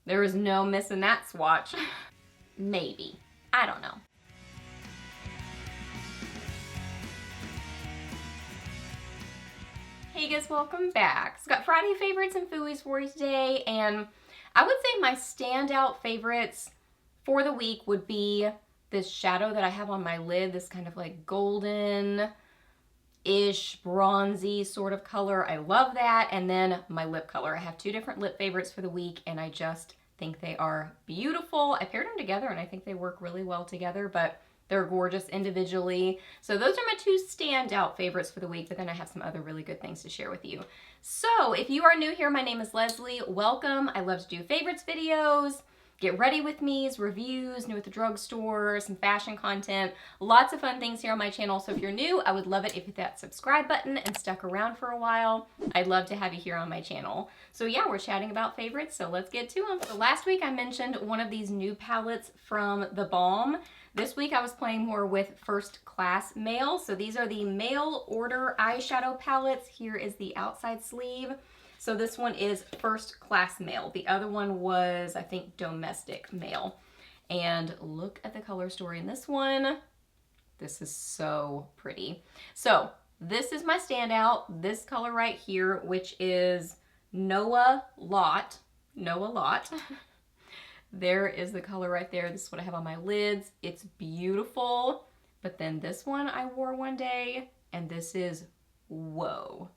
There is no missing that swatch. Maybe. I don't know. Hey guys, welcome back. So got Friday favorites and Fooeys for you today, and I would say my standout favorites for the week would be this shadow that I have on my lid, this kind of like golden-ish, bronzy sort of color. I love that. And then my lip color. I have two different lip favorites for the week, and I just think they are beautiful. I paired them together, and I think they work really well together, but they're gorgeous individually. So those are my two standout favorites for the week, but then I have some other really good things to share with you. So if you are new here, my name is Leslie. Welcome. I love to do favorites videos, get ready with me's, reviews, new at the drugstore, some fashion content, lots of fun things here on my channel. So if you're new, I would love it if you hit that subscribe button and stuck around for a while. I'd love to have you here on my channel. So yeah, we're chatting about favorites, so let's get to them. So last week I mentioned one of these new palettes from The Balm. This week I was playing more with First Class Mail. So these are the mail order eyeshadow palettes. Here is the outside sleeve. So this one is First Class Mail. The other one was, I think, Domestic Mail. And look at the color story in this one. This is so pretty. So this is my standout, this color right here, which is Noah Lot. Noah Lot. There is the color right there. This is what I have on my lids. It's beautiful. But then this one I wore one day, and this is, whoa.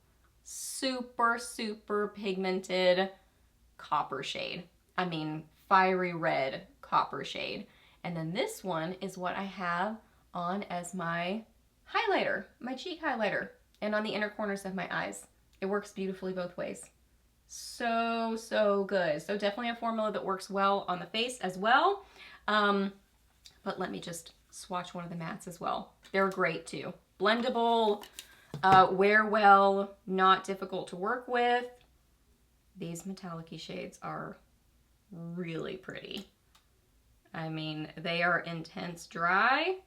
Super, super pigmented copper shade. I mean, fiery red copper shade. And then this one is what I have on as my highlighter, my cheek highlighter, and on the inner corners of my eyes. It works beautifully both ways. So, so good. So definitely a formula that works well on the face as well. But let me just swatch one of the mattes as well. They're great too. Blendable, wear well, not difficult to work with. These metallic-y shades are really pretty. I mean, they are intense dry,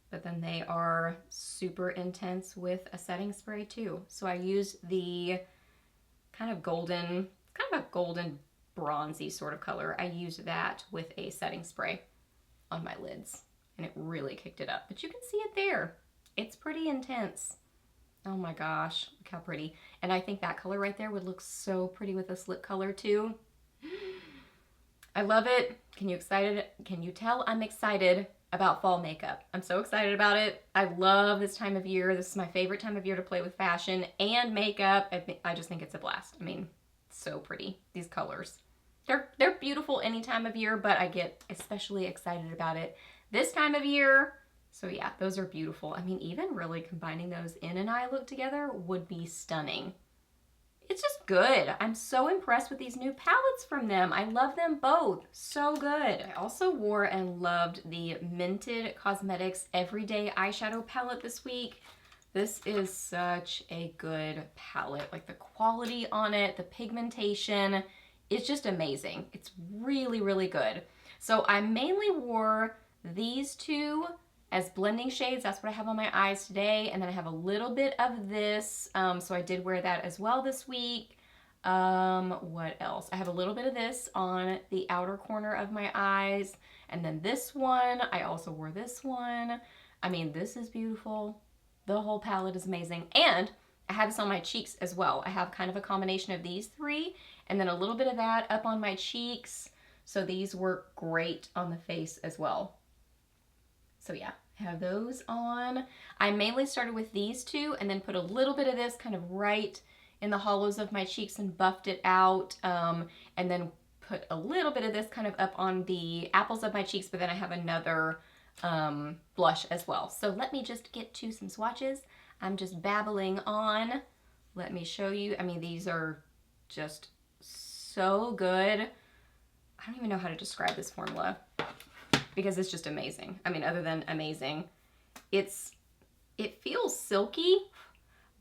but then they are super intense with a setting spray too. So I use the kind of a golden bronzy sort of color. I used that with a setting spray on my lids, and it really kicked it up. But you can see it there. It's pretty intense. Oh my gosh, look how pretty. And I think that color right there would look so pretty with this lip color too. I love it. Can you tell I'm excited about fall makeup? I'm so excited about it. I love this time of year. This is my favorite time of year to play with fashion and makeup. I just think it's a blast. I mean, so pretty, these colors. They're beautiful any time of year, but I get especially excited about it this time of year. So yeah, those are beautiful. I mean, even really combining those in an eye look together would be stunning. It's just good. I'm so impressed with these new palettes from them. I love them both. So good. I also wore and loved the Mented Cosmetics Everyday Eyeshadow Palette this week. This is such a good palette. Like the quality on it, the pigmentation, it's just amazing. It's really, really good. So I mainly wore these two as blending shades. That's what I have on my eyes today. And then I have a little bit of this. So I did wear that as well this week. What else? I have a little bit of this on the outer corner of my eyes. And then this one, I also wore this one. I mean, this is beautiful. The whole palette is amazing. And I have this on my cheeks as well. I have kind of a combination of these three and then a little bit of that up on my cheeks. So these work great on the face as well. So yeah, I have those on. I mainly started with these two and then put a little bit of this kind of right in the hollows of my cheeks and buffed it out. And then put a little bit of this kind of up on the apples of my cheeks, but then I have another blush as well. So let me just get to some swatches. I'm just babbling on. Let me show you. I mean, these are just so good. I don't even know how to describe this formula because it's just amazing. I mean, other than amazing, it feels silky,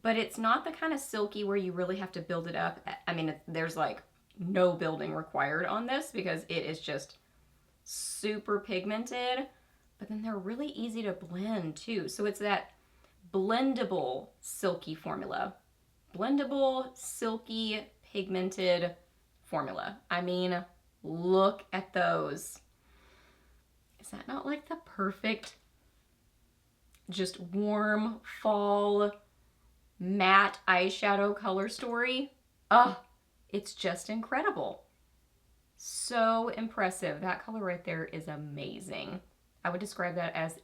but it's not the kind of silky where you really have to build it up. I mean, there's like no building required on this because it is just super pigmented, but then they're really easy to blend too. So it's that blendable silky formula. Blendable, silky, pigmented formula. I mean, Look at those. Is that not like the perfect, just warm fall matte eyeshadow color story? Oh, it's just incredible. So impressive. That color right there is amazing. I would describe that as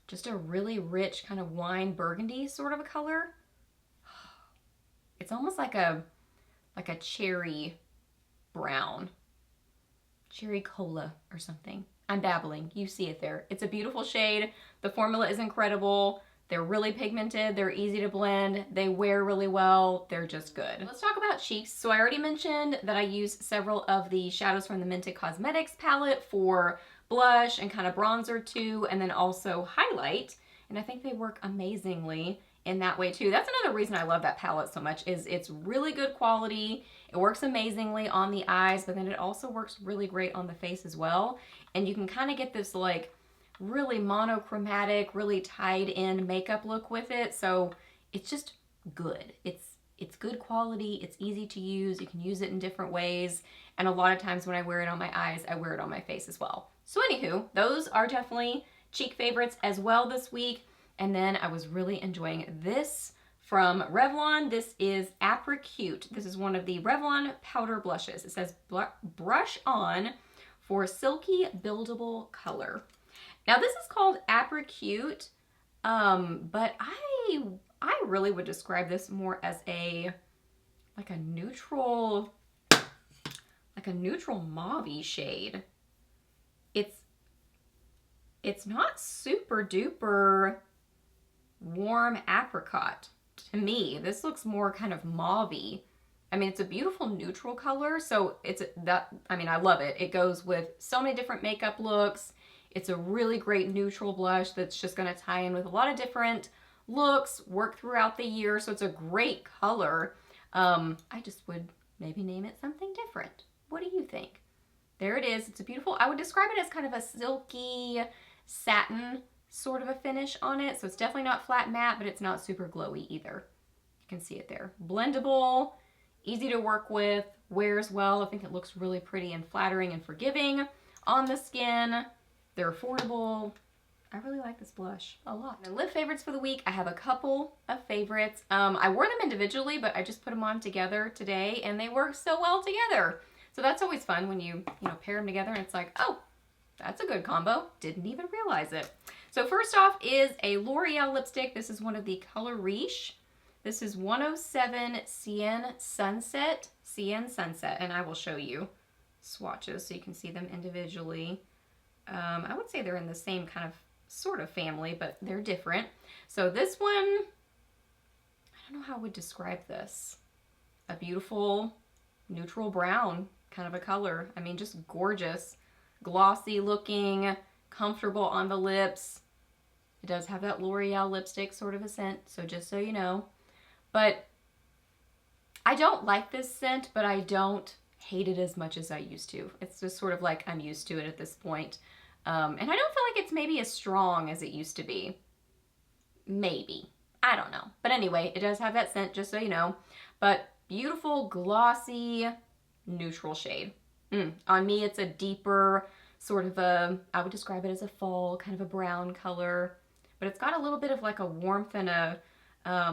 just a really rich kind of wine burgundy sort of a color. It's almost like a cherry brown, cherry cola or something. I'm babbling. You see it there. It's a beautiful shade. The formula is incredible. They're really pigmented. They're easy to blend. They wear really well. They're just good. Let's talk about cheeks. So I already mentioned that I use several of the shadows from the Mented Cosmetics palette for blush and kind of bronzer too, and then also highlight. And I think they work amazingly in that way too. That's another reason I love that palette so much, is it's really good quality. It works amazingly on the eyes, but then it also works really great on the face as well. And you can kind of get this like really monochromatic, really tied in makeup look with it. So it's just good. It's good quality. It's easy to use. You can use it in different ways. And a lot of times when I wear it on my eyes, I wear it on my face as well. So anywho, those are definitely cheek favorites as well this week. And then I was really enjoying this from Revlon. This is Apricot. This is one of the Revlon powder blushes. It says brush on for silky buildable color. Now this is called Apricot, but I really would describe this more as like a neutral mauve-y shade. It's not super duper warm apricot to me. This looks more kind of mauve-y. I mean, it's a beautiful neutral color, so I love it. It goes with so many different makeup looks. It's a really great neutral blush that's just going to tie in with a lot of different looks, work throughout the year, so it's a great color. I just would maybe name it something different. What do you think? There it is. It's a beautiful, I would describe it as kind of a silky satin sort of a finish on it. So it's definitely not flat matte, but it's not super glowy either. You can see it there. Blendable, easy to work with, wears well. I think it looks really pretty and flattering and forgiving on the skin. They're affordable. I really like this blush a lot. And lip favorites for the week, I have a couple of favorites. I wore them individually, but I just put them on together today and they work so well together. So that's always fun when you pair them together and it's like, oh, that's a good combo. Didn't even realize it. So first off is a L'Oreal lipstick. This is one of the Color Riche. This is 107 Cien Sunset, and I will show you swatches so you can see them individually. I would say they're in the same kind of sort of family, but they're different. So this one, I don't know how I would describe this. A beautiful neutral brown kind of a color. I mean, just gorgeous, glossy looking, comfortable on the lips. It does have that L'Oreal lipstick sort of a scent, so just so you know. But I don't like this scent, but I don't hate it as much as I used to. It's just sort of like I'm used to it at this point. And I don't feel like it's maybe as strong as it used to be. Maybe. I don't know. But anyway, it does have that scent, just so you know. But beautiful, glossy, neutral shade. On me, it's a deeper sort of I would describe it as a fall, kind of a brown color. But it's got a little bit of like a warmth and a, I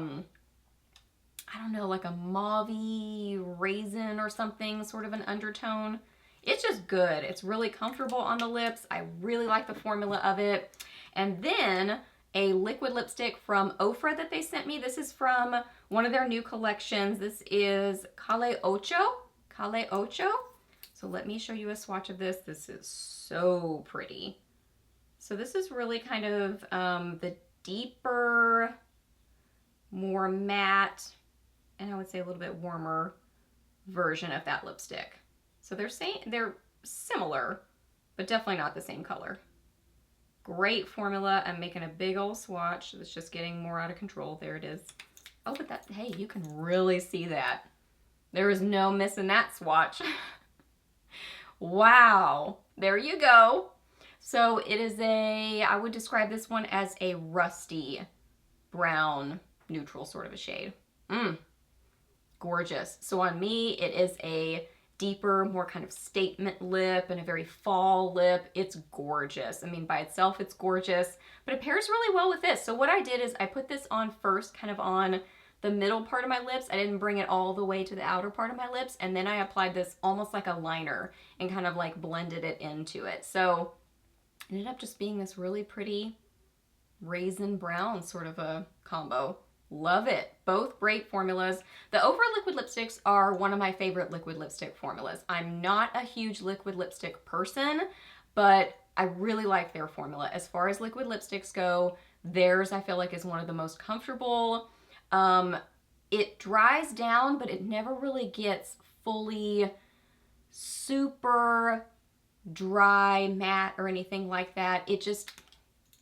don't know, like a mauve-y raisin or something, sort of an undertone. It's just good. It's really comfortable on the lips. I really like the formula of it. And then a liquid lipstick from OFRA that they sent me. This is from one of their new collections. This is Calle Ocho. So let me show you a swatch of this. This is so pretty. So this is really kind of the deeper, more matte, and I would say a little bit warmer version of that lipstick. So they're similar, but definitely not the same color. Great formula. I'm making a big old swatch. It's just getting more out of control. There it is. Oh, but that, hey, you can really see that. There is no missing that swatch. Wow. There you go. So it is I would describe this one as a rusty brown neutral sort of a shade. Gorgeous. So on me, it is a deeper, more kind of statement lip and a very fall lip. It's gorgeous. I mean, by itself, it's gorgeous, but it pairs really well with this. So what I did is I put this on first, kind of on the middle part of my lips. I didn't bring it all the way to the outer part of my lips. And then I applied this almost like a liner and kind of like blended it into it. So it ended up just being this really pretty raisin brown sort of a combo. Love it. Both great formulas. The OFRA liquid lipsticks are one of my favorite liquid lipstick formulas. I'm not a huge liquid lipstick person, but I really like their formula. As far as liquid lipsticks go, theirs I feel like is one of the most comfortable. It dries down, but it never really gets fully super dry, matte, or anything like that.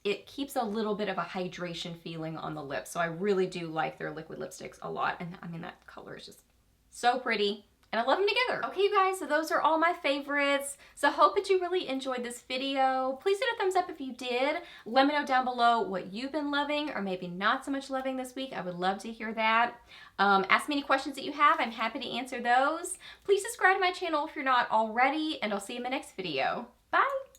It keeps a little bit of a hydration feeling on the lips. So I really do like their liquid lipsticks a lot. And I mean, that color is just so pretty. And I love them together. Okay, you guys, so those are all my favorites. So I hope that you really enjoyed this video. Please hit a thumbs up if you did. Let me know down below what you've been loving or maybe not so much loving this week. I would love to hear that. Ask me any questions that you have. I'm happy to answer those. Please subscribe to my channel if you're not already, and I'll see you in my next video. Bye.